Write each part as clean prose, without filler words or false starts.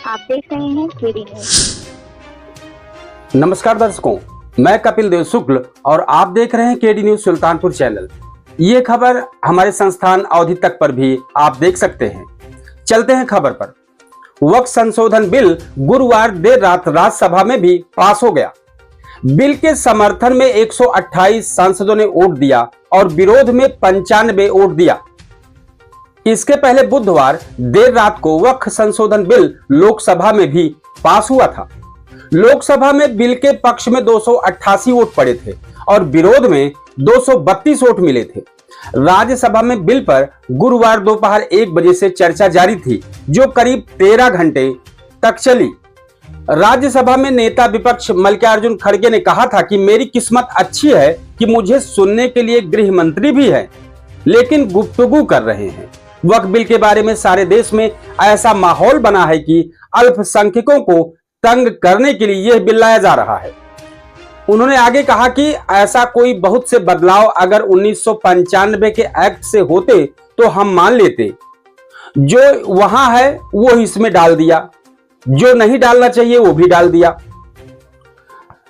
आप देख रहे हैं केडी न्यूज। नमस्कार दर्शकों, मैं कपिल देव शुक्ल और आप देख रहे हैं केडी न्यूज सुल्तानपुर चैनल। ये खबर हमारे संस्थान अवधि तक पर भी आप देख सकते हैं। चलते हैं खबर पर। वक्फ संशोधन बिल गुरुवार देर रात राज्यसभा में भी पास हो गया। बिल के समर्थन में 128 सांसदों ने वोट दिया और विरोध में 95 वोट दिया। इसके पहले बुधवार देर रात को वक्फ संशोधन बिल लोकसभा में भी पास हुआ था। लोकसभा में बिल के पक्ष में 288 वोट पड़े थे और विरोध में 232 वोट मिले थे। राज्यसभा में बिल पर गुरुवार दोपहर 1 बजे से चर्चा जारी थी, जो करीब 13 घंटे तक चली। राज्यसभा में नेता विपक्ष मल्लिकार्जुन खड़गे ने कहा था कि मेरी किस्मत अच्छी है कि मुझे सुनने के लिए गृह मंत्री भी है, लेकिन गुफ्तगू कर रहे हैं। वक्फ बिल के बारे में सारे देश में ऐसा माहौल बना है कि अल्पसंख्यकों को तंग करने के लिए यह बिल लाया जा रहा है। उन्होंने आगे कहा कि ऐसा कोई बहुत से बदलाव अगर 1995 के एक्ट से होते तो हम मान लेते। जो वहां है वो इसमें डाल दिया, जो नहीं डालना चाहिए वो भी डाल दिया।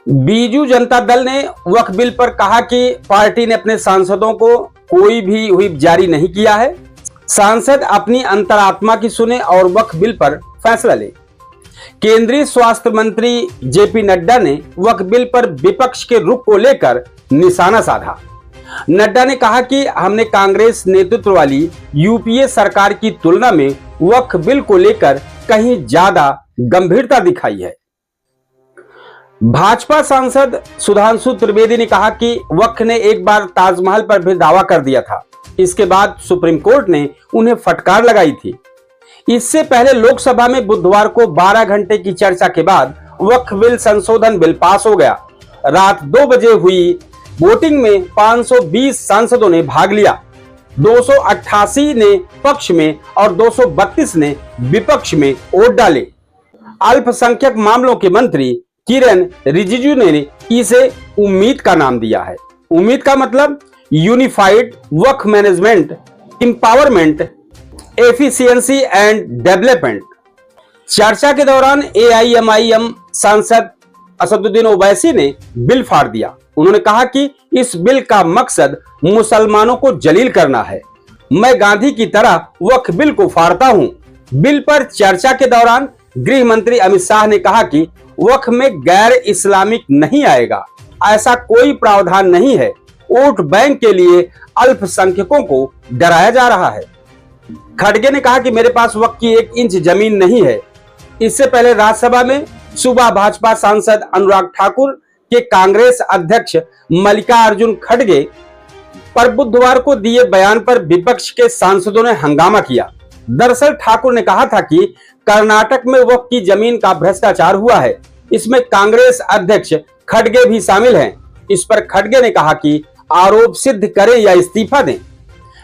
बीजू जनता दल ने वक्फ बिल पर कहा कि पार्टी ने अपने सांसदों को कोई भी व्हिप जारी नहीं किया है। सांसद अपनी अंतरात्मा की सुने और वक्फ बिल पर फैसला ले। केंद्रीय स्वास्थ्य मंत्री जेपी नड्डा ने वक्फ बिल पर विपक्ष के रुख को लेकर निशाना साधा। नड्डा ने कहा कि हमने कांग्रेस नेतृत्व वाली यूपीए सरकार की तुलना में वक्फ बिल को लेकर कहीं ज्यादा गंभीरता दिखाई है। भाजपा सांसद सुधांशु त्रिवेदी ने कहा कि वक्फ ने एक बार ताजमहल पर भी दावा कर दिया था, इसके बाद सुप्रीम कोर्ट ने उन्हें फटकार लगाई थी। इससे पहले लोकसभा में बुधवार को 12 घंटे की चर्चा के बाद वक्फ बिल संशोधन बिल पास हो गया। रात 2 बजे हुई वोटिंग में 520 सांसदों ने भाग लिया। 288 ने पक्ष में और 232 ने विपक्ष में वोट डाले। अल्पसंख्यक मामलों के मंत्री किरेन रिजिजू ने इसे उम्मीद का नाम दिया है। उम्मीद का मतलब unified Waqf management, empowerment, efficiency and development. चर्चा के दौरान एआईएमआईएम सांसद असदुद्दीन ओवैसी ने बिल फाड़ दिया। उन्होंने कहा कि इस बिल का मकसद मुसलमानों को जलील करना है। मैं गांधी की तरह वक्फ बिल को फाड़ता हूं। बिल पर चर्चा के दौरान गृह मंत्री अमित शाह ने कहा कि वक्फ में गैर इस्लामिक नहीं आएगा, ऐसा कोई प्रावधान नहीं है। वोट बैंक के लिए अल्पसंख्यकों को डराया जा रहा है। खड़गे ने कहा कि मेरे पास वक्फ की 1 इंच जमीन नहीं है। इससे पहले राज्यसभा में सुबह भाजपा सांसद अनुराग ठाकुर के कांग्रेस अध्यक्ष मल्लिकार्जुन खड़गे पर बुधवार को दिए बयान पर विपक्ष के सांसदों ने हंगामा किया। दरअसल ठाकुर ने कहा था कि कर्नाटक में वक्फ की जमीन का भ्रष्टाचार हुआ है, इसमें कांग्रेस अध्यक्ष खड़गे भी शामिल हैं। इस पर खड़गे ने कहा कि आरोप सिद्ध करें या इस्तीफा दें।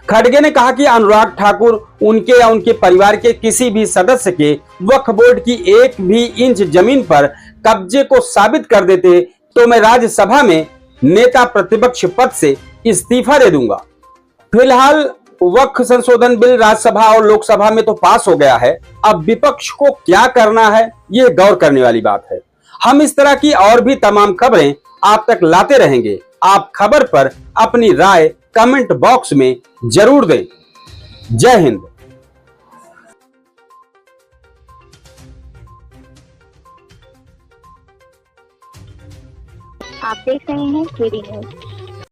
खड़गे ने कहा कि अनुराग ठाकुर उनके या उनके परिवार के किसी भी सदस्य के वक्फ बोर्ड की 1 भी इंच जमीन पर कब्जे को साबित कर देते तो मैं राज्यसभा में नेता प्रतिपक्ष पद से इस्तीफा दे दूंगा। फिलहाल वक्फ संशोधन बिल राज्यसभा और लोकसभा में तो पास हो गया है। अब विपक्ष को क्या करना है, यह गौर करने वाली बात है। हम इस तरह की और भी तमाम खबरें आप तक लाते रहेंगे। आप खबर पर अपनी राय कमेंट बॉक्स में जरूर दें। जय हिंद। आप देख रहे हैं केडी न्यूज।